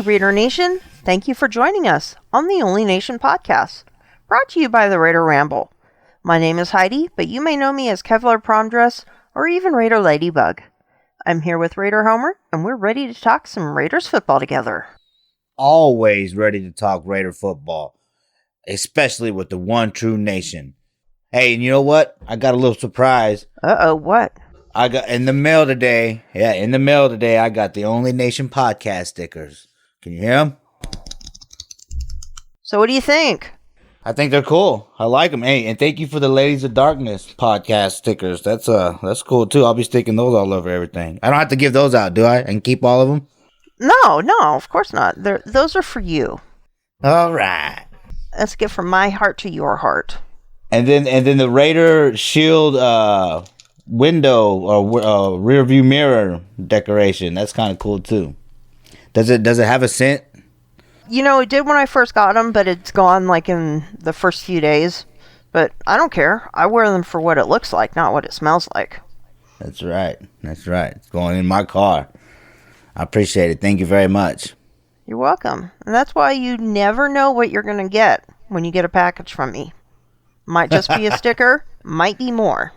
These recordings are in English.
Raider Nation, thank you for joining us on the Only Nation podcast, brought to you by the Raider Ramble. My name is Heidi, but you may know me as Kevlar Prom Dress or even Raider Ladybug. I'm here with Raider Homer, and we're ready to talk some Raiders football together. Always ready to talk Raider football, especially with the one true nation. Hey, and you know what? I got a little surprise. Uh-oh, what? I got in the mail today, I got the Only Nation podcast stickers. Can you hear them? So what do you think? I think they're cool. I like them. Hey, and thank you for the Ladies of Darkness podcast stickers. That's cool too. I'll be sticking those all over everything. I don't have to give those out, do I? And keep all of them? No, of course not. Those are for you. All right. That's a gift from my heart to your heart. And then the Raider Shield window or rear view mirror decoration. That's kind of cool too. Does it have a scent? You know, it did when I first got them, but it's gone like in the first few days. But I don't care. I wear them for what it looks like, not what it smells like. That's right. It's going in my car. I appreciate it. Thank you very much. You're welcome. And that's why you never know what you're going to get when you get a package from me. Might just be a sticker, might be more.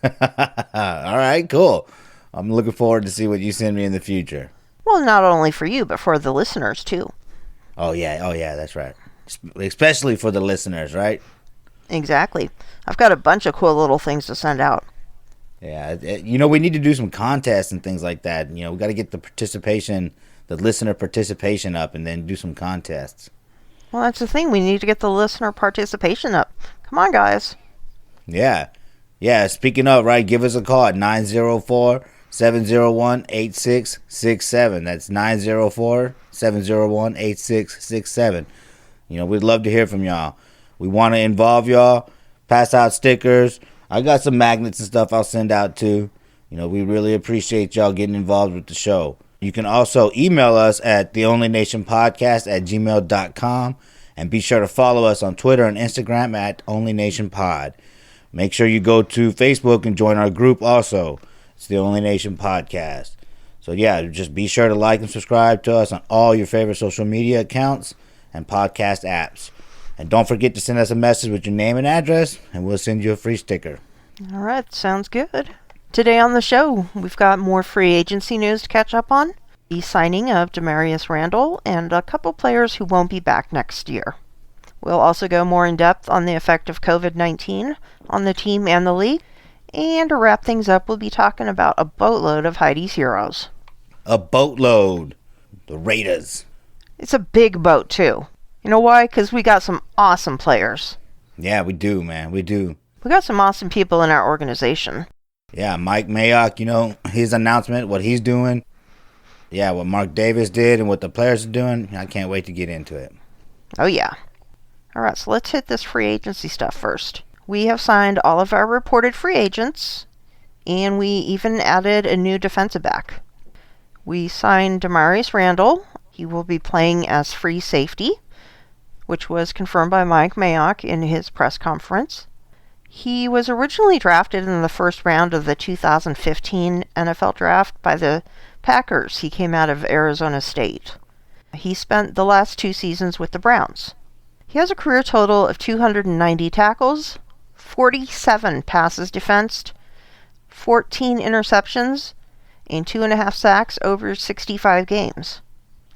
All right, cool. I'm looking forward to see what you send me in the future. Well, not only for you, but for the listeners, too. Oh, yeah, that's right. Especially for the listeners, right? Exactly. I've got a bunch of cool little things to send out. Yeah, we need to do some contests and things like that. We got to get the listener participation up and then do some contests. Well, that's the thing. We need to get the listener participation up. Come on, guys. Yeah. Speaking of, right, give us a call at 904-701-8667. That's 904-701-8667. We'd love to hear from y'all. We want to involve y'all, pass out stickers. I got some magnets and stuff I'll send out too. We really appreciate y'all getting involved with the show. You can also email us at theonlynationpodcast@gmail.com and be sure to follow us on Twitter and Instagram at OnlyNationPod. Make sure you go to Facebook and join our group also. It's the Only Nation Podcast. So yeah, just be sure to like and subscribe to us on all your favorite social media accounts and podcast apps. And don't forget to send us a message with your name and address, and we'll send you a free sticker. All right, sounds good. Today on the show, we've got more free agency news to catch up on, the signing of Damarious Randall, and a couple players who won't be back next year. We'll also go more in depth on the effect of COVID-19 on the team and the league. And to wrap things up, we'll be talking about a boatload of Heidi's heroes. A boatload. The Raiders. It's a big boat, too. You know why? Because we got some awesome players. Yeah, we do, man. We do. We got some awesome people in our organization. Yeah, Mike Mayowa, his announcement, what he's doing. Yeah, what Mark Davis did and what the players are doing. I can't wait to get into it. Oh, yeah. All right, so let's hit this free agency stuff first. We have signed all of our reported free agents, and we even added a new defensive back. We signed Damarious Randall. He will be playing as free safety, which was confirmed by Mike Mayowa in his press conference. He was originally drafted in the first round of the 2015 NFL draft by the Packers. He came out of Arizona State. He spent the last 2 seasons with the Browns. He has a career total of 290 tackles, 47 passes defensed, 14 interceptions, and 2.5 sacks over 65 games.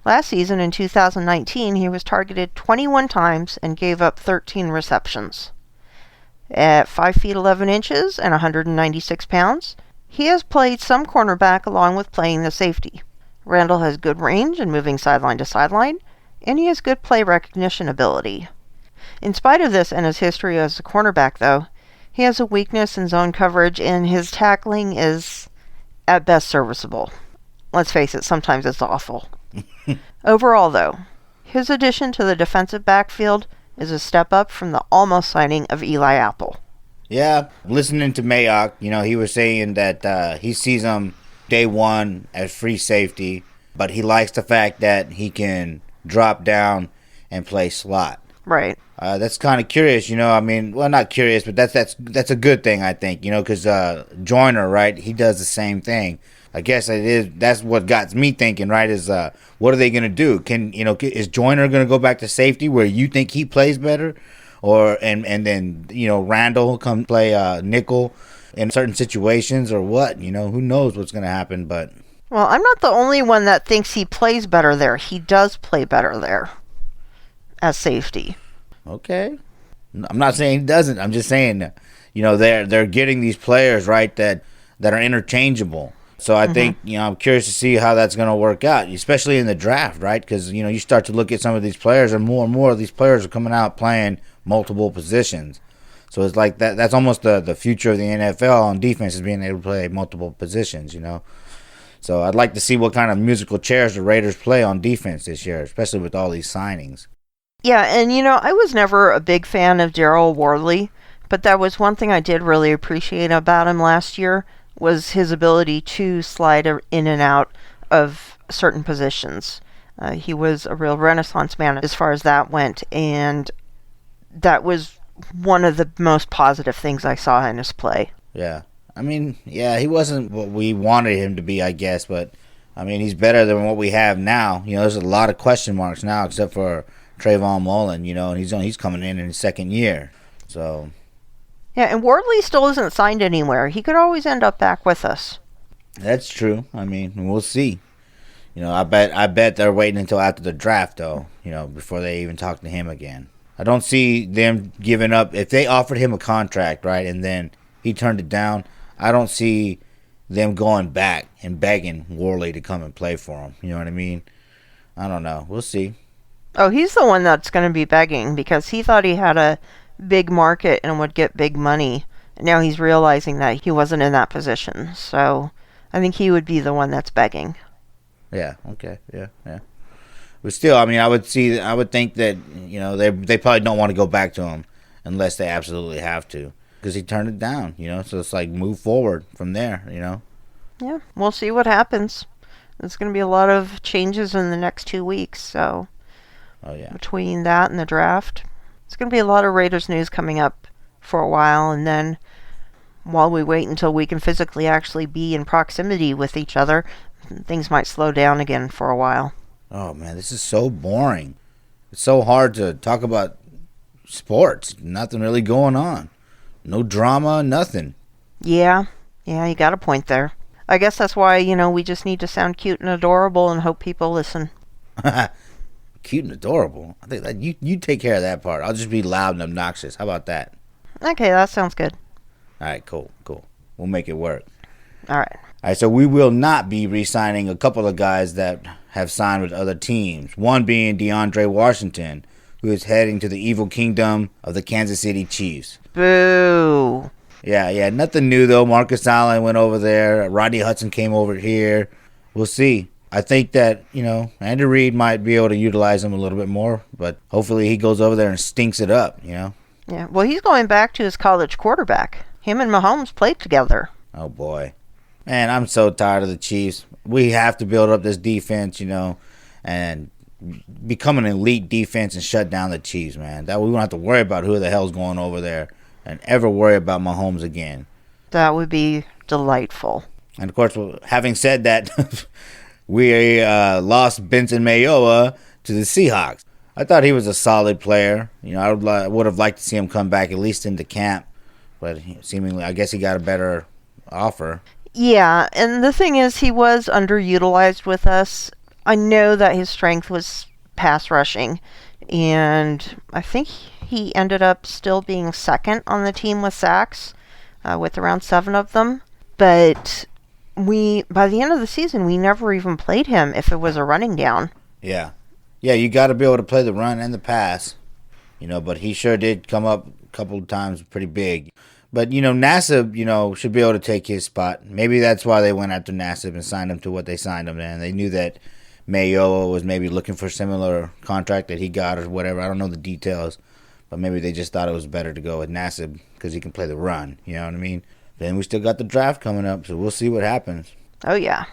Last season, in 2019, he was targeted 21 times and gave up 13 receptions. At 5 feet 11 inches and 196 pounds, he has played some cornerback along with playing the safety. Randall has good range and moving sideline to sideline, and he has good play recognition ability. In spite of this and his history as a cornerback, though, he has a weakness in zone coverage, and his tackling is, at best, serviceable. Let's face it, sometimes it's awful. Overall, though, his addition to the defensive backfield is a step up from the almost signing of Eli Apple. Yeah, listening to Mayowa, he was saying that he sees him day one as free safety, but he likes the fact that he can drop down and play slot. Right. That's kind of curious, well, not curious, but that's a good thing, I think, because Joyner, right, he does the same thing. I guess that's what got me thinking, right? Is what are they going to do? Is Joyner going to go back to safety where you think he plays better, or and then Randall come play nickel in certain situations, or what? Who knows what's going to happen? But well, I'm not the only one that thinks he plays better there. He does play better there as safety. Okay, I'm not saying he doesn't. I'm just saying, they're getting these players right that are interchangeable. So I think, I'm curious to see how that's going to work out, especially in the draft, right? Because, you start to look at some of these players, and more of these players are coming out playing multiple positions. So it's like that's almost the future of the NFL on defense, is being able to play multiple positions, So I'd like to see what kind of musical chairs the Raiders play on defense this year, especially with all these signings. Yeah, and I was never a big fan of Daryl Worley, but that was one thing I did really appreciate about him last year, was his ability to slide in and out of certain positions. He was a real renaissance man as far as that went, and that was one of the most positive things I saw in his play. Yeah. I mean, he wasn't what we wanted him to be, I guess, but, he's better than what we have now. There's a lot of question marks now, except for Trayvon Mullen, and he's coming in his second year. So... yeah, and Wardley still isn't signed anywhere. He could always end up back with us. That's true. We'll see. I bet they're waiting until after the draft, though, before they even talk to him again. I don't see them giving up. If they offered him a contract, right, and then he turned it down, I don't see them going back and begging Worley to come and play for him. You know what I mean? I don't know. We'll see. Oh, he's the one that's going to be begging, because he thought he had a big market and would get big money. Now he's realizing that he wasn't in that position. So I think he would be the one that's begging. Yeah, okay. Yeah. But still, I would think that, they probably don't want to go back to him unless they absolutely have to, because he turned it down, so it's like move forward from there, Yeah, we'll see what happens. There's going to be a lot of changes in the next 2 weeks, so between that and the draft, it's going to be a lot of Raiders news coming up for a while, and then while we wait until we can physically actually be in proximity with each other, things might slow down again for a while. Oh, man, this is so boring. It's so hard to talk about sports. Nothing really going on. No drama, nothing. Yeah, you got a point there. I guess that's why, we just need to sound cute and adorable and hope people listen. Cute and adorable? I think that you take care of that part. I'll just be loud and obnoxious. How about that? Okay, that sounds good. All right, cool. We'll make it work. All right, so we will not be re-signing a couple of guys that have signed with other teams. One being DeAndre Washington, who is heading to the evil kingdom of the Kansas City Chiefs. Boo. Yeah, nothing new, though. Marcus Allen went over there. Rodney Hudson came over here. We'll see. I think that, Andy Reid might be able to utilize him a little bit more, but hopefully he goes over there and stinks it up, Yeah, well, he's going back to his college quarterback. Him and Mahomes played together. Oh, boy. Man, I'm so tired of the Chiefs. We have to build up this defense, and become an elite defense and shut down the Chiefs, man. That way we don't have to worry about who the hell's going over there and ever worry about Mahomes again. That would be delightful. And, of course, having said that, we lost Benson Mayowa to the Seahawks. I thought he was a solid player. I would have liked to see him come back at least into camp, but seemingly, I guess he got a better offer. Yeah, and the thing is, he was underutilized with us. I know that his strength was pass rushing, and I think he ended up still being second on the team with sacks, with around 7 of them. But by the end of the season, we never even played him if it was a running down. Yeah, you got to be able to play the run and the pass, but he sure did come up a couple of times pretty big. But, Nassib, should be able to take his spot. Maybe that's why they went after Nassib and signed him to what they signed him, and they knew that Mayowa was maybe looking for a similar contract that he got or whatever. I don't know the details, but maybe they just thought it was better to go with Nassib because he can play the run. You know what I mean? Then we still got the draft coming up, so we'll see what happens. Oh, yeah.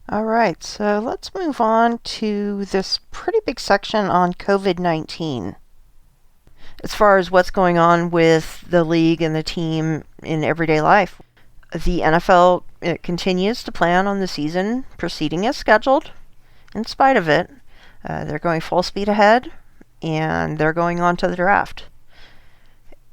All right, so let's move on to this pretty big section on COVID-19. As far as what's going on with the league and the team in everyday life. The NFL continues to plan on the season proceeding as scheduled. In spite of it, they're going full speed ahead, and they're going on to the draft.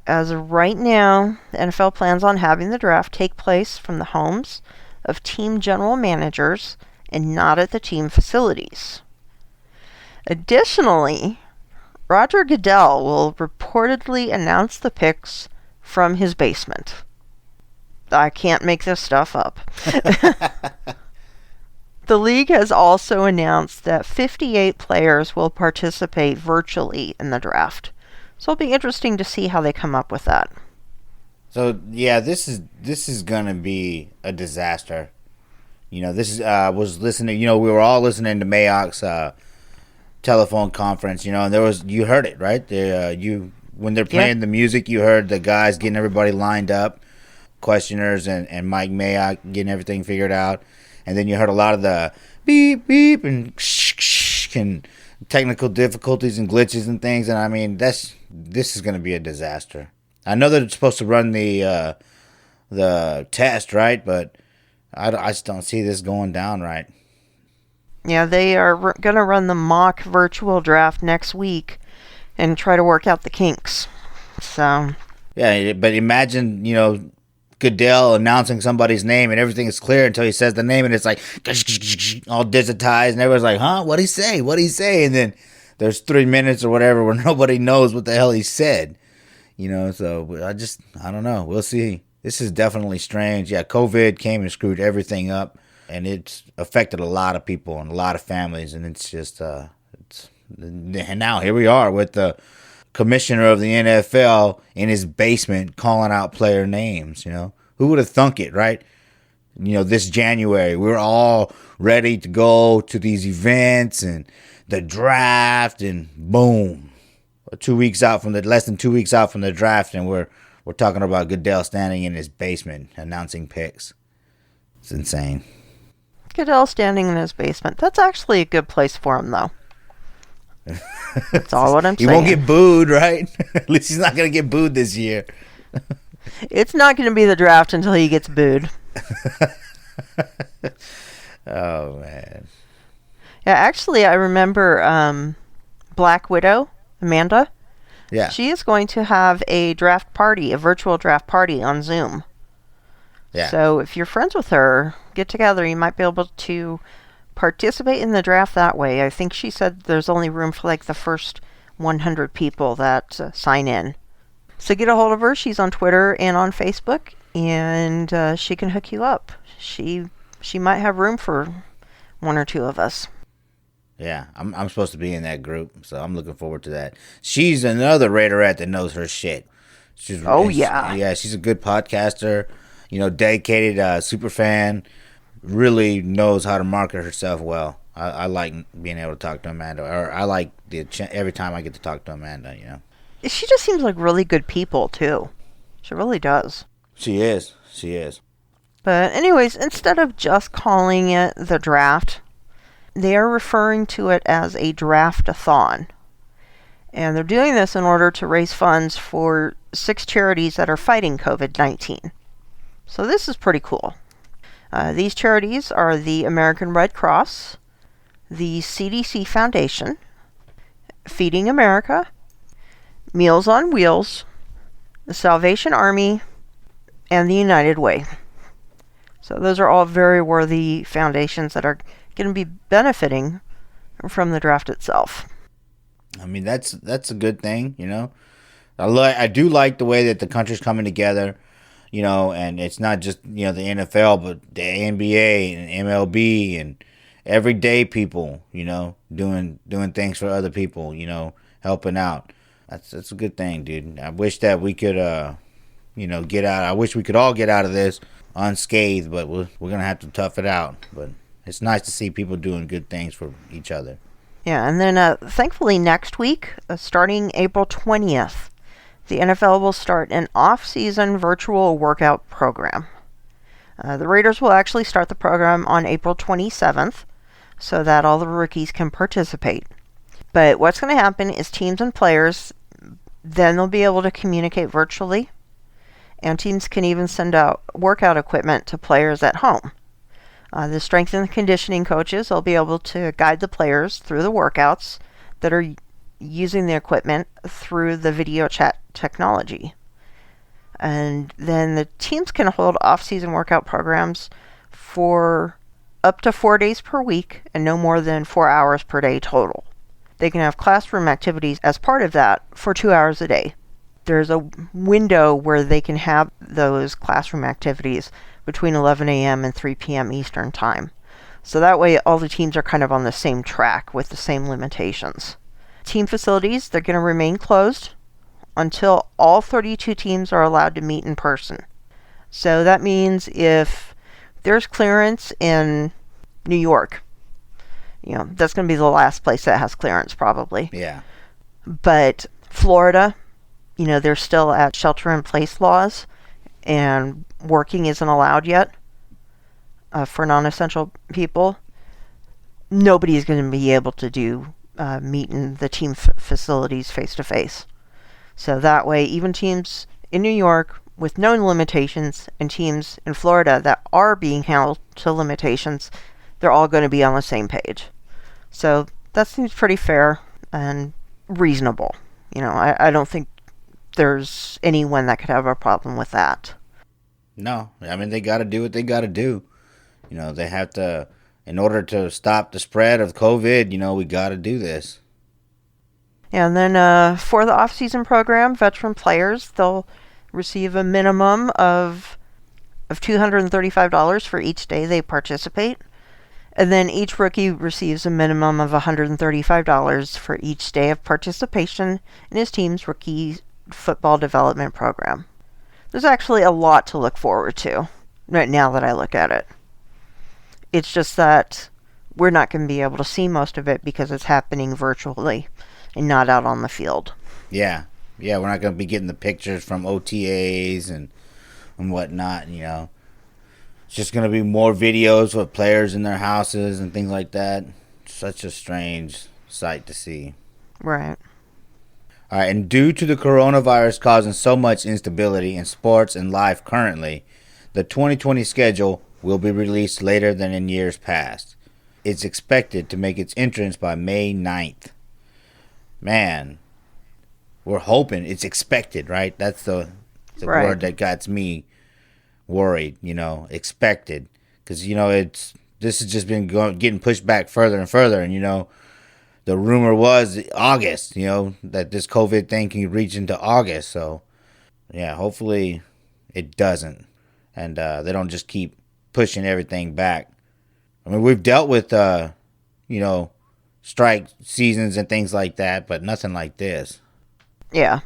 As of right now, the NFL plans on having the draft take place from the homes of team general managers and not at the team facilities. Additionally, Roger Goodell will reportedly announce the picks from his basement. I can't make this stuff up. The league has also announced that 58 players will participate virtually in the draft. So it'll be interesting to see how they come up with that. So yeah, this is gonna be a disaster. This is was listening. We were all listening to Mayock's telephone conference. And you heard it, right? When they're playing the music, you heard the guys getting everybody lined up, questioners and Mike Mayock getting everything figured out. And then you heard a lot of the beep, beep, and and technical difficulties and glitches and things. And I mean, this is going to be a disaster. I know that it's supposed to run the test, right? But I just don't see this going down right. Yeah, they are going to run the mock virtual draft next week and try to work out the kinks. So. Yeah, but imagine, Goodell announcing somebody's name and everything is clear until he says the name and it's like all digitized and everyone's like, huh? What'd he say? What'd he say? And then there's 3 minutes or whatever where nobody knows what the hell he said. So I don't know. We'll see. This is definitely strange. Yeah, COVID came and screwed everything up and it's affected a lot of people and a lot of families. And it's just, and now here we are with the commissioner of the NFL in his basement calling out player names. Who would have thunk it, right? This January we were all ready to go to these events and the draft, and boom, less than 2 weeks out from the draft, and we're talking about Goodell standing in his basement announcing picks. It's insane. Goodell standing in his basement. That's actually a good place for him, though. That's all what I'm saying. He won't get booed, right? At least he's not going to get booed this year. It's not going to be the draft until he gets booed. Oh, man. Yeah, actually, I remember Black Widow, Amanda. Yeah. She is going to have a virtual draft party on Zoom. Yeah. So if you're friends with her, get together. You might be able to participate in the draft that way. I think she said there's only room for the first 100 people that sign in. So get a hold of her. She's on Twitter and on Facebook, and she can hook you up. She might have room for one or two of us. Yeah, I'm supposed to be in that group, so I'm looking forward to that. She's another Raiderette that knows her shit. She's a good podcaster. Dedicated super fan. Really knows how to market herself well. I like being able to talk to Amanda, or I like every time I get to talk to Amanda. She just seems like really good people too. She really does. She is. But anyways, instead of just calling it the draft, they are referring to it as a draft-a-thon. And they're doing this in order to raise funds for 6 charities that are fighting COVID-19. So this is pretty cool. These charities are the American Red Cross, the CDC Foundation, Feeding America, Meals on Wheels, the Salvation Army, and the United Way. So those are all very worthy foundations that are going to be benefiting from the draft itself. I mean, that's a good thing, I do like the way that the country's coming together. And it's not just, the NFL, but the NBA and MLB and everyday people, doing things for other people, helping out. That's a good thing, dude. I wish that we could, get out. I wish we could all get out of this unscathed, but we're going to have to tough it out. But it's nice to see people doing good things for each other. Yeah, and then thankfully next week, starting April 20th, the NFL will start an off-season virtual workout program. The Raiders will actually start the program on April 27th so that all the rookies can participate. But what's going to happen is teams and players, then they'll be able to communicate virtually, And teams can even send out workout equipment to players at home. The strength and conditioning coaches will be able to guide the players through the workouts that are using the equipment through the video chat technology. And then the teams can hold off-season workout programs for up to 4 days per week and no more than 4 hours per day total. They can have classroom activities as part of that for 2 hours a day. There's a window where they can have those classroom activities between 11 a.m. and 3 p.m. Eastern Time. So that way all the teams are kind of on the same track with the same limitations. Team facilities, they're going to remain closed until all 32 teams are allowed to meet in person. So that means if there's clearance in New York, that's going to be the last place that has clearance probably. Yeah. But Florida, they're still at shelter-in-place laws, and working isn't allowed yet for non-essential people. Nobody's going to be able to do meet in the team facilities face-to-face. So that way, even teams in New York with known limitations and teams in Florida that are being held to limitations, they're all going to be on the same page. So that seems pretty fair and reasonable. I don't think there's anyone that could have a problem with that. No, I mean, they got to do what they got to do. They have to, in order to stop the spread of COVID, we got to do this. And then for the off-season program, veteran players, they'll receive a minimum of $235 for each day they participate. And then each rookie receives a minimum of $135 for each day of participation in his team's rookie football development program. There's actually a lot to look forward to right now that I look at it. It's just that we're not going to be able to see most of it because it's happening virtually and not out on the field. Yeah, we're not going to be getting the pictures from OTAs and whatnot, It's just going to be more videos of players in their houses and things like that. Such a strange sight to see. Right. All right, and due to the coronavirus causing so much instability in sports and life currently, the 2020 schedule will be released later than in years past. It's expected to make its entrance by May 9th. Man, we're hoping. It's expected, right? That's the right. word that got me worried, expected. Because, this has just been getting pushed back further and further. And, the rumor was August, that this COVID thing can reach into August. So, yeah, hopefully it doesn't. And they don't just keep pushing everything back. I mean, we've dealt with, strike seasons and things like that, but nothing like this. Yeah.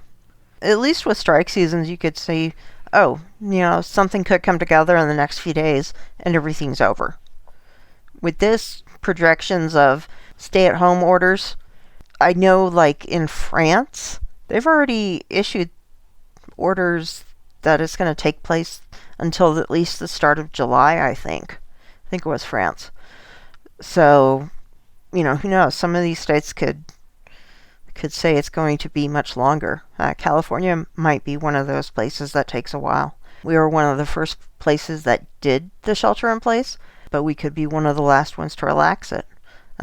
At least with strike seasons, you could see, something could come together in the next few days and everything's over. With this, projections of stay-at-home orders, I know, like in France, they've already issued orders that it's going to take place until at least the start of July, I think. I think it was France. So, who knows? Some of these states could say it's going to be much longer. California might be one of those places that takes a while. We were one of the first places that did the shelter in place, but we could be one of the last ones to relax it,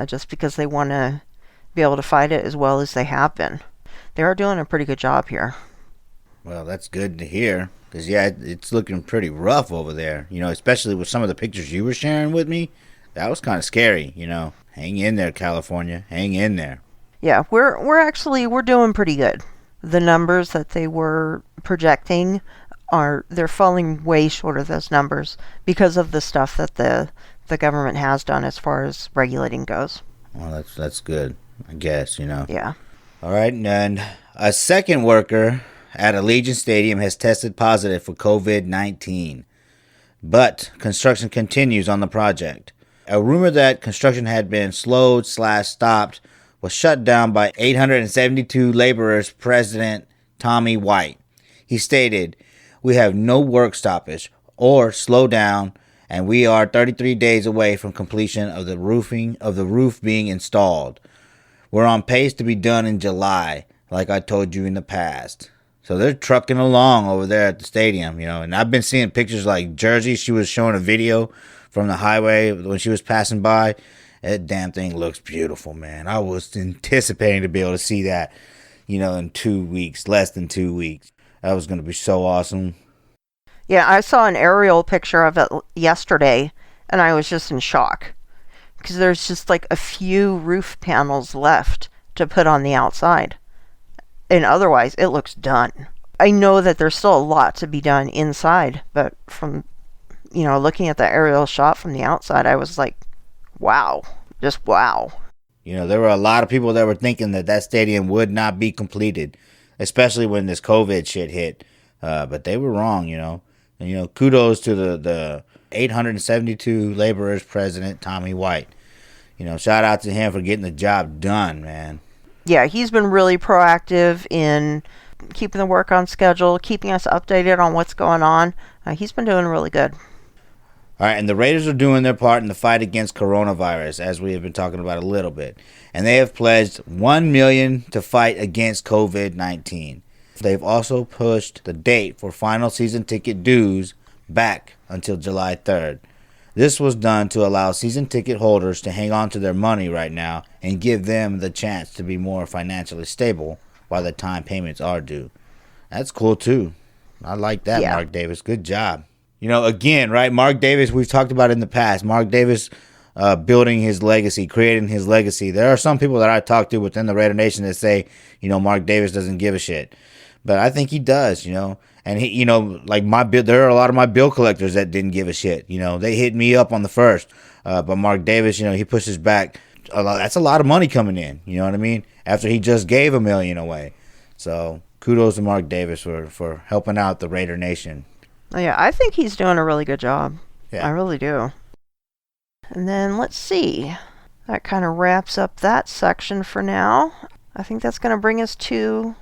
just because they want to be able to fight it as well as they have been. They are doing a pretty good job here. Well, that's good to hear, because, it's looking pretty rough over there, especially with some of the pictures you were sharing with me. That was kind of scary, Hang in there, California. Hang in there. Yeah, we're doing pretty good. The numbers that they were projecting they're falling way short of those numbers because of the stuff that the government has done as far as regulating goes. Well, that's good, I guess, Yeah. All right, and a second worker at Allegiant Stadium has tested positive for COVID-19, but construction continues on the project. A rumor that construction had been slowed/stopped was shut down by 872 laborers, President Tommy White. He stated, "We have no work stoppage or slow down, and we are 33 days away from completion of the roof being installed. We're on pace to be done in July, like I told you in the past." So they're trucking along over there at the stadium, and I've been seeing pictures like Jersey. She was showing a video from the highway when she was passing by. That damn thing looks beautiful, man. I was anticipating to be able to see that, in 2 weeks, less than 2 weeks. That was going to be so awesome. Yeah, I saw an aerial picture of it yesterday, and I was just in shock. Because there's just like a few roof panels left to put on the outside. And otherwise, it looks done. I know that there's still a lot to be done inside, but from, looking at the aerial shot from the outside, I was like, wow. Just wow. There were a lot of people that were thinking that stadium would not be completed, especially when this COVID shit hit. But they were wrong, And, kudos to the 872 laborers president, Tommy White. Shout out to him for getting the job done, man. Yeah, he's been really proactive in keeping the work on schedule, keeping us updated on what's going on. He's been doing really good. All right, and the Raiders are doing their part in the fight against coronavirus, as we have been talking about a little bit. And they have pledged $1 million to fight against COVID-19. They've also pushed the date for final season ticket dues back until July 3rd. This was done to allow season ticket holders to hang on to their money right now and give them the chance to be more financially stable by the time payments are due. That's cool too. I like that, yeah. Mark Davis. Good job. Again, right, Mark Davis, we've talked about in the past. Mark Davis building his legacy, creating his legacy. There are some people that I talk to within the Raider Nation that say, Mark Davis doesn't give a shit. But I think he does, And he, there are a lot of my bill collectors that didn't give a shit. They hit me up on the first. But Mark Davis, he pushes back. That's a lot of money coming in. You know what I mean? After he just gave $1 million away. So kudos to Mark Davis for helping out the Raider Nation. Yeah, I think he's doing a really good job. Yeah. I really do. And then let's see. That kind of wraps up that section for now. I think that's going to bring us to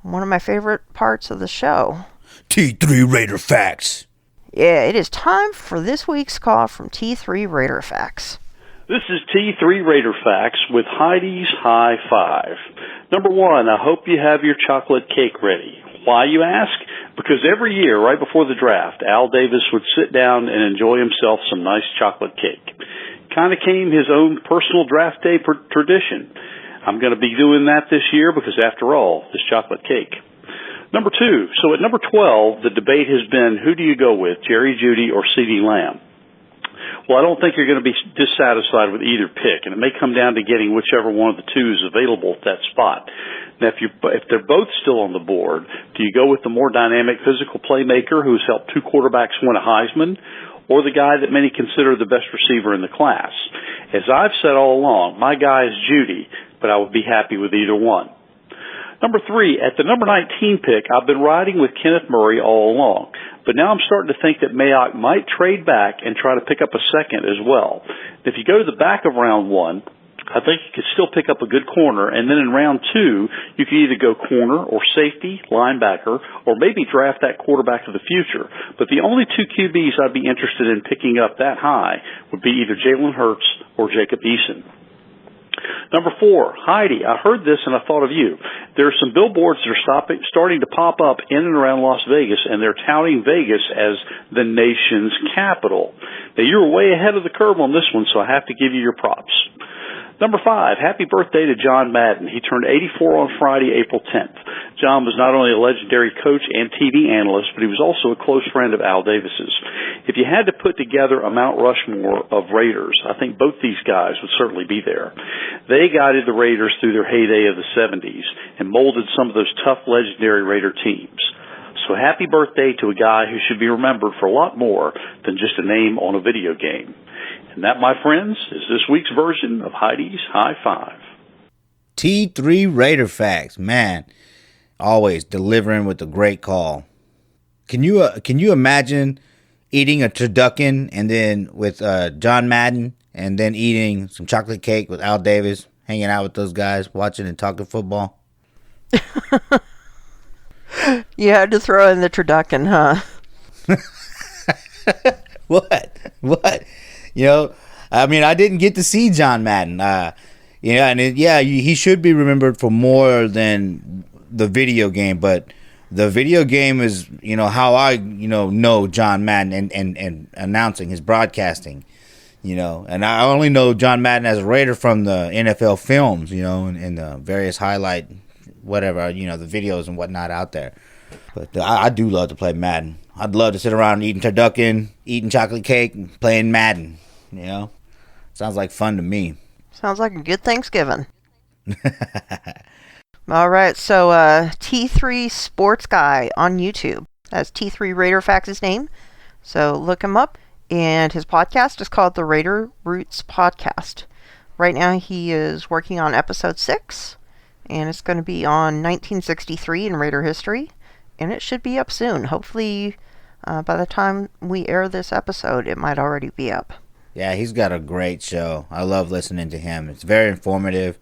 one of my favorite parts of the show. T3 Raider Facts. Yeah, it is time for this week's call from T3 Raider Facts. This is T3 Raider Facts with Heidi's High Five. Number one, I hope you have your chocolate cake ready. Why, you ask? Because every year, right before the draft, Al Davis would sit down and enjoy himself some nice chocolate cake. Kind of became his own personal draft day tradition. I'm going to be doing that this year because, after all, it's chocolate cake. Number two, so at number 12, the debate has been, who do you go with, Jerry Jeudy or CeeDee Lamb? Well, I don't think you're going to be dissatisfied with either pick, and it may come down to getting whichever one of the two is available at that spot. Now, if they're both still on the board, do you go with the more dynamic physical playmaker who's helped two quarterbacks win a Heisman, or the guy that many consider the best receiver in the class? As I've said all along, my guy is Jeudy, but I would be happy with either one. Number three, at the number 19 pick, I've been riding with Kenneth Murray all along, but now I'm starting to think that Mayock might trade back and try to pick up a second as well. If you go to the back of round one, I think you could still pick up a good corner, and then in round two, you could either go corner or safety, linebacker, or maybe draft that quarterback of the future. But the only two QBs I'd be interested in picking up that high would be either Jalen Hurts or Jacob Eason. Number four, Heidi, I heard this and I thought of you. There are some billboards that are starting to pop up in and around Las Vegas, and they're touting Vegas as the nation's capital. Now, you're way ahead of the curve on this one, so I have to give you your props. Number five, happy birthday to John Madden. He turned 84 on Friday, April 10th. John was not only a legendary coach and TV analyst, but he was also a close friend of Al Davis's. If you had to put together a Mount Rushmore of Raiders, I think both these guys would certainly be there. They guided the Raiders through their heyday of the 70s and molded some of those tough, legendary Raider teams. So happy birthday to a guy who should be remembered for a lot more than just a name on a video game. And that, my friends, is this week's version of Heidi's High Five. T3 Raider Facts, man, always delivering with a great call. Can you imagine eating a turducken and then with John Madden, and then eating some chocolate cake with Al Davis, hanging out with those guys, watching and talking football? You had to throw in the turducken, huh? What? I mean, I didn't get to see John Madden. He should be remembered for more than the video game, but The video game is, how I, know John Madden and announcing his broadcasting, and I only know John Madden as a Raider from the NFL films, and the various highlight, whatever, the videos and whatnot out there. But I do love to play Madden. I'd love to sit around eating turducken, eating chocolate cake, and playing Madden, Sounds like fun to me. Sounds like a good Thanksgiving. All right, so T3 Sports Guy on YouTube. That's T3 Raider Facts' name. So look him up. And his podcast is called the Raider Roots Podcast. Right now he is working on episode 6. And it's going to be on 1963 in Raider history. And it should be up soon. Hopefully by the time we air this episode, it might already be up. Yeah, he's got a great show. I love listening to him. It's very informative.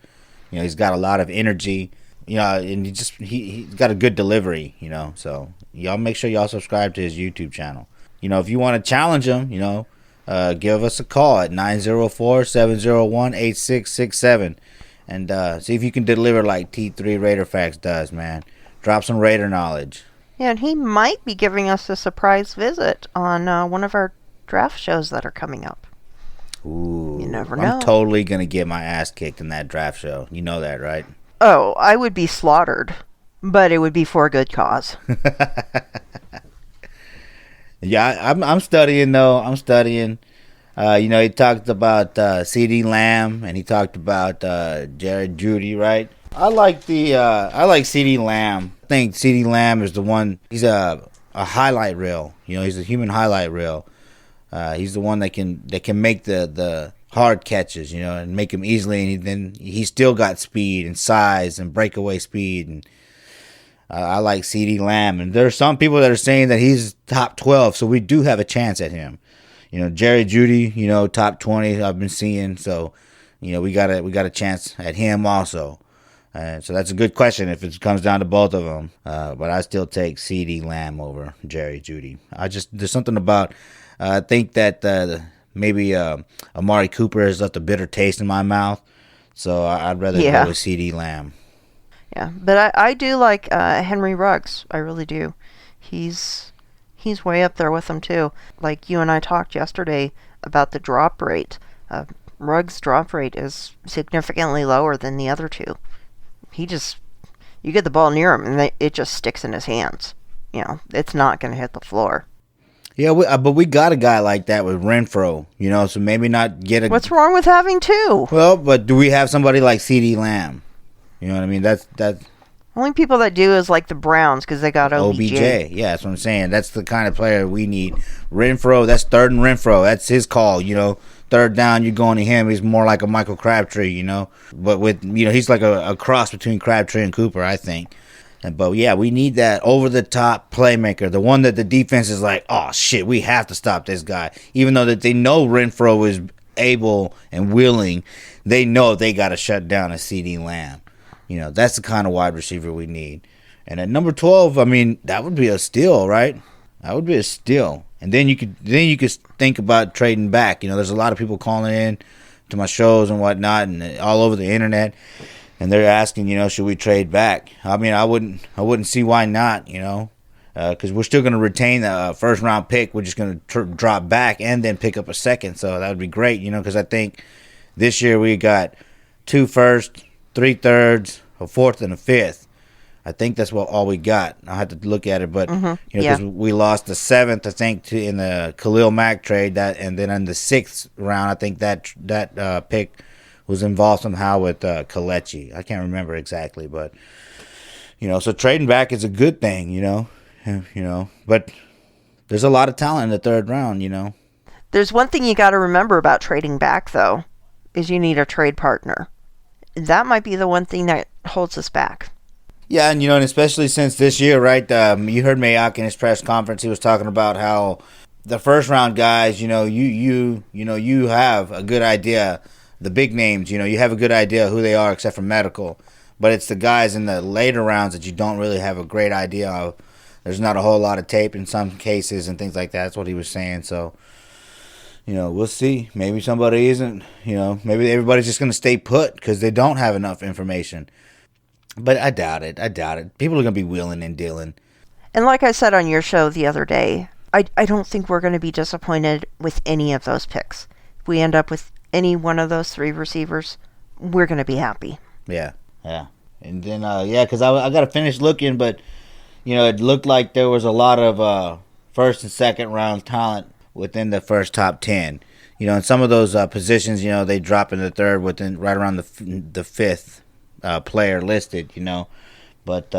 He's got a lot of energy. And he's got a good delivery, so y'all make sure y'all subscribe to his YouTube channel. If you want to challenge him, give us a call at 904-701-8667 and see if you can deliver like T3 Raider Facts does, man. Drop some Raider knowledge. Yeah, and he might be giving us a surprise visit on one of our draft shows that are coming up. Ooh, you never know. I'm totally going to get my ass kicked in that draft show. You know that, right? Oh, I would be slaughtered, but it would be for a good cause. Yeah, I'm studying though. I'm studying. He talked about C.D. Lamb and he talked about Jared Judy, right? I like C.D. Lamb. I think C.D. Lamb is the one. He's a highlight reel. He's a human highlight reel. He's the one that can make the hard catches, and make them easily, and then he still got speed and size and breakaway speed, and I like C.D. Lamb, and there are some people that are saying that he's top 12, so we do have a chance at him. Jerry Jeudy, top 20 I've been seeing, so we got a chance at him also. So that's a good question if it comes down to both of them. But I still take C.D. Lamb over Jerry Jeudy. There's something about I think that maybe Amari Cooper has left a bitter taste in my mouth, so I'd rather go with C.D. Lamb. Yeah, but I do like Henry Ruggs. I really do. He's way up there with them too. Like you and I talked yesterday about the drop rate. Ruggs' drop rate is significantly lower than the other two. You get the ball near him and it just sticks in his hands. It's not going to hit the floor. Yeah, but we got a guy like that with Renfro, so maybe not get a... What's wrong with having two? Well, but do we have somebody like C.D. Lamb? You know what I mean? That's only people that do is like the Browns because they got OBJ. Yeah, that's what I'm saying. That's the kind of player we need. Renfro, that's third and Renfro. That's his call, Third down, you're going to him. He's more like a Michael Crabtree, But with, he's like a cross between Crabtree and Cooper, I think. But yeah, we need that over-the-top playmaker, the one that the defense is like, oh shit, we have to stop this guy. Even though that they know Renfro is able and willing, they know they got to shut down a C.D. Lamb. That's the kind of wide receiver we need. And at number 12, I mean, that would be a steal, right? That would be a steal. And then you could think about trading back. There's a lot of people calling in to my shows and whatnot, and all over the internet, and they're asking, should we trade back? I mean, I wouldn't see why not. Because we're still going to retain the first round pick. We're just going to drop back and then pick up a second. So that would be great. Because I think this year we got 2 firsts, 3 thirds, a 4th, and a 5th. I think that's all we got. I'll have to look at it, but because we lost the 7th, I think, in the Khalil Mack trade, and then in the 6th round, I think that pick was involved somehow with Kalechi. I can't remember exactly, but so trading back is a good thing, But there's a lot of talent in the 3rd round, There's one thing you got to remember about trading back, though, is you need a trade partner. That might be the one thing that holds us back. Yeah, and and especially since this year, right? You heard Mayowa in his press conference. He was talking about how the first round guys, you have a good idea. The big names, you have a good idea who they are, except for medical. But it's the guys in the later rounds that you don't really have a great idea of. There's not a whole lot of tape in some cases and things like that. That's what he was saying. So, we'll see. Maybe somebody isn't. Maybe everybody's just going to stay put because they don't have enough information. But I doubt it. People are going to be wheeling and dealing. And like I said on your show the other day, I don't think we're going to be disappointed with any of those picks. If we end up with any one of those 3 receivers, we're going to be happy. Yeah. And then, because I got to finish looking, but, it looked like there was a lot of first and second round talent within the first top 10. In some of those positions, they drop in the third right around the fifth player listed, But,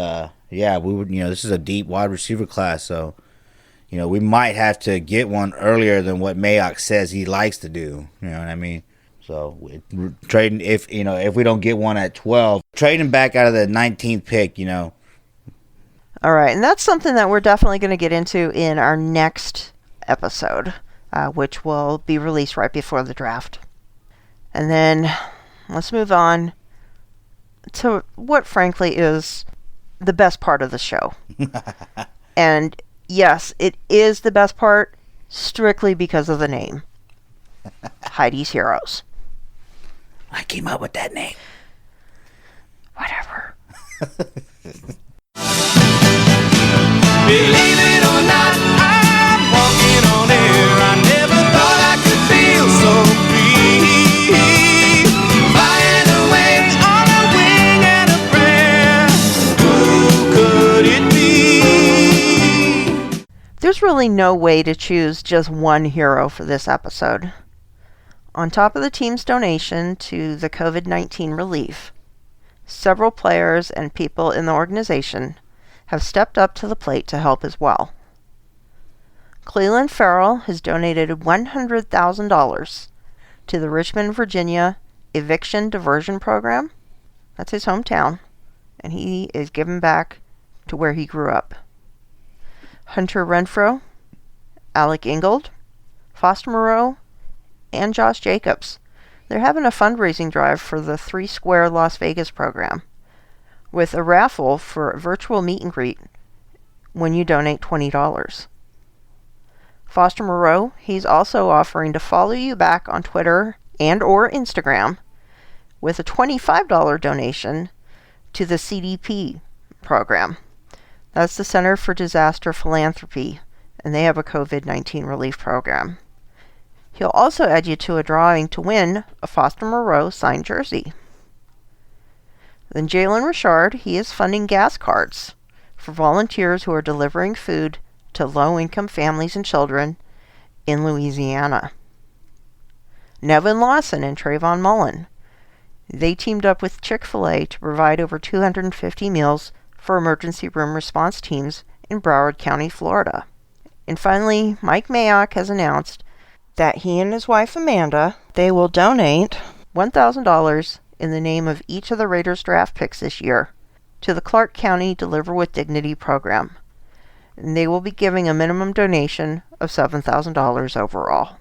we would, this is a deep wide receiver class, so, we might have to get one earlier than what Mayock says he likes to do. You know what I mean? So trading if we don't get one at 12, trading back out of the 19th pick. All right, and that's something that we're definitely going to get into in our next episode, which will be released right before the draft. And then let's move on to what frankly is the best part of the show. And yes, it is the best part strictly because of the name. Heidi's Heroes. I came up with that name. Whatever. Believe it or not, I'm walking on air. I never thought I could feel so free. Flying away on a wing and a prayer. Who could it be? There's really no way to choose just one hero for this episode. On top of the team's donation to the COVID-19 relief, several players and people in the organization have stepped up to the plate to help as well. Cleveland Farrell has donated $100,000 to the Richmond, Virginia Eviction Diversion Program. That's his hometown, and he is giving back to where he grew up. Hunter Renfro, Alec Ingold, Foster Moreau, and Josh Jacobs. They're having a fundraising drive for the 3 Square Las Vegas program, with a raffle for a virtual meet and greet when you donate $20. Foster Moreau, he's also offering to follow you back on Twitter and or Instagram with a $25 donation to the CDP program. That's the Center for Disaster Philanthropy, and they have a COVID-19 relief program. He'll also add you to a drawing to win a Foster Moreau signed jersey. Then Jalen Richard, he is funding gas cards for volunteers who are delivering food to low-income families and children in Louisiana. Nevin Lawson and Trayvon Mullen, they teamed up with Chick-fil-A to provide over 250 meals for emergency room response teams in Broward County, Florida. And finally, Mike Mayock has announced that he and his wife Amanda, they will donate $1,000 in the name of each of the Raiders draft picks this year to the Clark County Deliver with Dignity program. And they will be giving a minimum donation of $7,000 overall.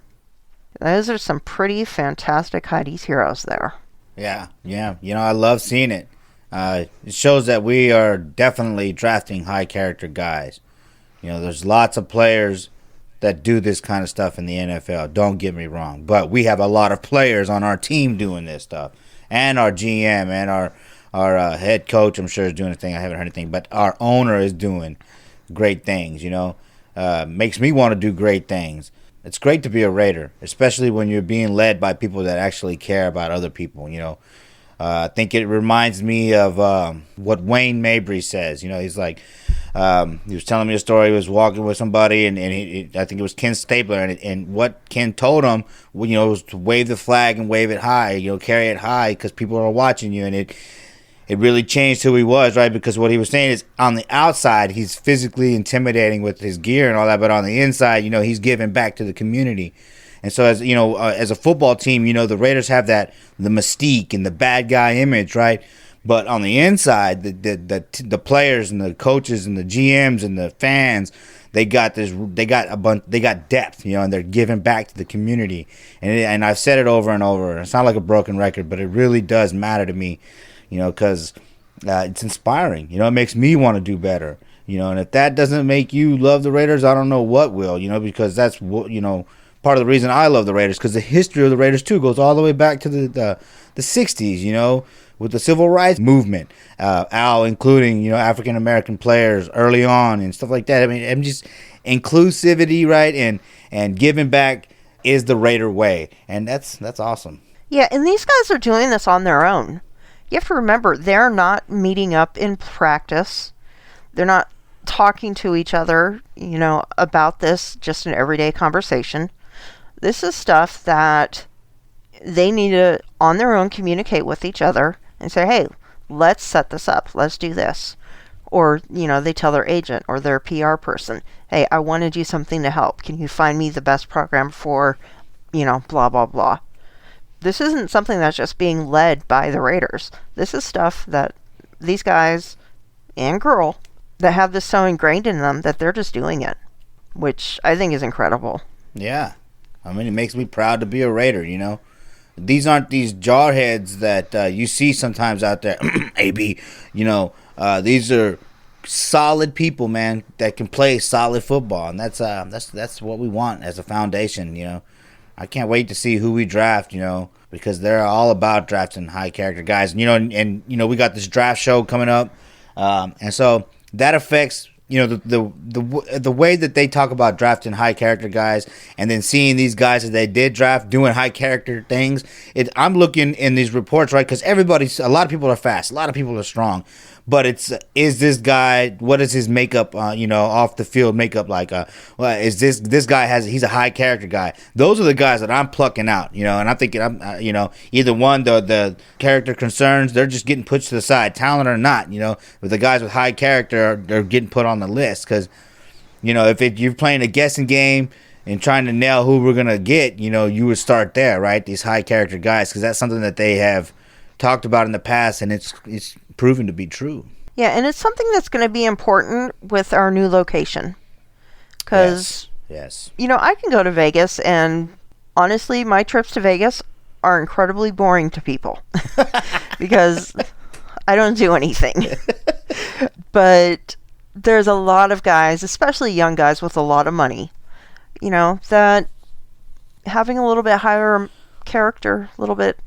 Those are some pretty fantastic Heidi's Heroes there. Yeah. I love seeing it. It shows that we are definitely drafting high character guys. There's lots of players that do this kind of stuff in the NFL. Don't get me wrong. But we have a lot of players on our team doing this stuff. And our GM and our head coach, I'm sure, is doing a thing. I haven't heard anything. But our owner is doing great things, Makes me want to do great things. It's great to be a Raider, especially when you're being led by people that actually care about other people, I think it reminds me of what Wayne Mabry says. He's like, he was telling me a story. He was walking with somebody, and I think it was Ken Stabler, and what Ken told him, was to wave the flag and wave it high, carry it high because people are watching you, and it really changed who he was, right? Because what he was saying is, on the outside, he's physically intimidating with his gear and all that, but on the inside, he's giving back to the community. And so, as as a football team, the Raiders have the mystique and the bad guy image, right? But on the inside, the players and the coaches and the GMs and the fans, they got depth, and they're giving back to the community. And I've said it over and over. It's not like a broken record, but it really does matter to me, because it's inspiring. It makes me want to do better. And if that doesn't make you love the Raiders, I don't know what will. Because that's what part of the reason I love the Raiders, because the history of the Raiders too goes all the way back to the 60s. with the civil rights movement, Al including African American players early on and stuff like that. I mean, I'm just inclusivity, right, and giving back is the Raider way, and that's awesome. Yeah, and these guys are doing this on their own. You have to remember, they're not meeting up in practice. They're not talking to each other, about this, just an everyday conversation. This is stuff that they need to, on their own, communicate with each other and say, hey, let's set this up. Let's do this. Or, they tell their agent or their PR person, hey, I want to do something to help. Can you find me the best program for, blah, blah, blah. This isn't something that's just being led by the Raiders. This is stuff that these guys and girl that have this so ingrained in them that they're just doing it, which I think is incredible. Yeah. I mean, it makes me proud to be a Raider, These aren't these jarheads that you see sometimes out there. AB, these are solid people, man, that can play solid football, and that's what we want as a foundation. I can't wait to see who we draft, because they're all about drafting high character guys. And we got this draft show coming up, and so that affects the way that they talk about drafting high character guys, and then seeing these guys that they did draft doing high character things. I'm looking in these reports, right? Because a lot of people are fast, a lot of people are strong, but is this guy? What is his makeup? Off the field makeup like? Is this guy he's a high character guy? Those are the guys that I'm plucking out, and I'm thinking either one, the character concerns, they're just getting pushed to the side, talent or not, but the guys with high character they're getting put on the list because, if you're playing a guessing game and trying to nail who we're gonna get, you would start there, right? These high character guys, because that's something that they have talked about in the past, and it's proven to be true. Yeah, and it's something that's going to be important with our new location. Because, yes. I can go to Vegas, and honestly, my trips to Vegas are incredibly boring to people. Because I don't do anything. But there's a lot of guys, especially young guys with a lot of money, that having a little bit higher character, a little bit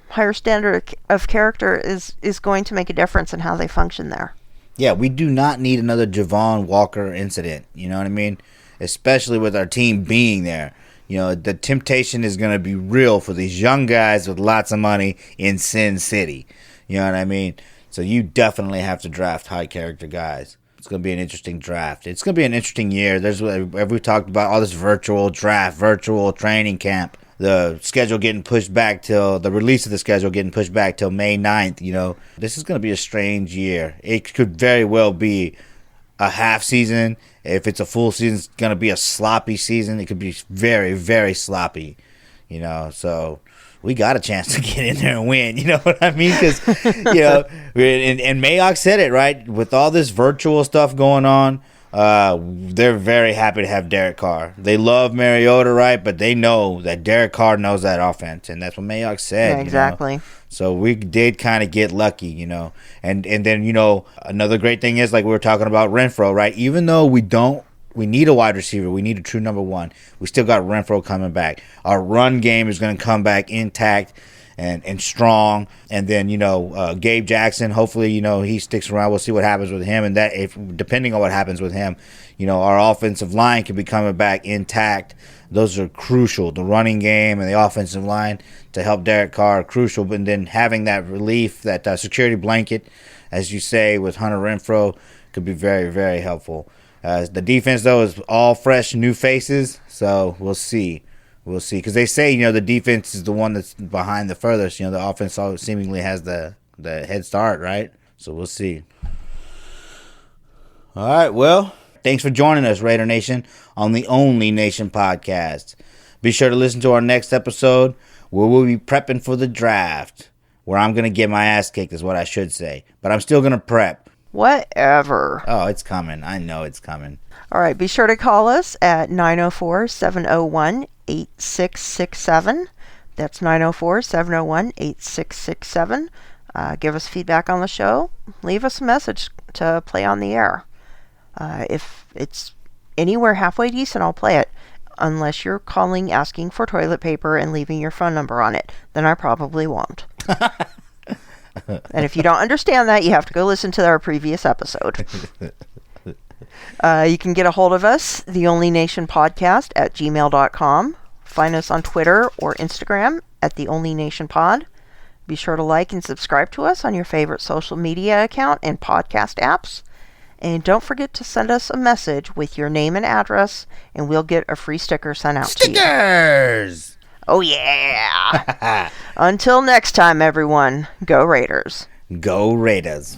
higher standard of character is going to make a difference in how they function there. Yeah, we do not need another Javon Walker incident. You know what I mean? Especially with our team being there. The temptation is going to be real for these young guys with lots of money in Sin City. You know what I mean? So you definitely have to draft high character guys. It's going to be an interesting draft. It's going to be an interesting year. We talked about all this virtual draft, virtual training camp. The schedule getting pushed back till the release of the schedule getting pushed back till May 9th. This is going to be a strange year. It could very well be a half season. If it's a full season, it's going to be a sloppy season. It could be very, very sloppy, so we got a chance to get in there and win. You know what I mean? Because, and Mayock said it, right? With all this virtual stuff going on, they're very happy to have Derek Carr. They love Mariota, right? But they know that Derek Carr knows that offense, and that's what Mayock said. Yeah, exactly. So we did kind of get lucky, And then, another great thing is, like we were talking about Renfro, right? Even though we need a wide receiver, we need a true number one, we still got Renfro coming back. Our run game is going to come back intact and strong. And then, Gabe Jackson, hopefully, he sticks around. We'll see what happens with him. And that, depending on what happens with him, our offensive line can be coming back intact. Those are crucial. The running game and the offensive line to help Derek Carr are crucial. But then having that relief, that security blanket, as you say, with Hunter Renfro could be very, very helpful. The defense, though, is all fresh, new faces. So we'll see. We'll see. Because they say, the defense is the one that's behind the furthest. The offense seemingly has the head start, right? So we'll see. All right, well, thanks for joining us, Raider Nation, on the Only Nation podcast. Be sure to listen to our next episode where we'll be prepping for the draft, where I'm going to get my ass kicked is what I should say. But I'm still going to prep. Whatever. Oh, it's coming. I know it's coming. All right, be sure to call us at 904-701-8667. That's 904-701-8667. Give us feedback on the show. Leave us a message to play on the air. If it's anywhere halfway decent, I'll play it. Unless you're calling asking for toilet paper and leaving your phone number on it, then I probably won't. And if you don't understand that, you have to go listen to our previous episode. You can get a hold of us, The Only Nation Podcast, at gmail.com. Find us on Twitter or Instagram at The Only Nation Pod. Be sure to like and subscribe to us on your favorite social media account and podcast apps. And don't forget to send us a message with your name and address, and we'll get a free sticker sent out to you. Stickers! Oh, yeah! Until next time, everyone, go Raiders. Go Raiders.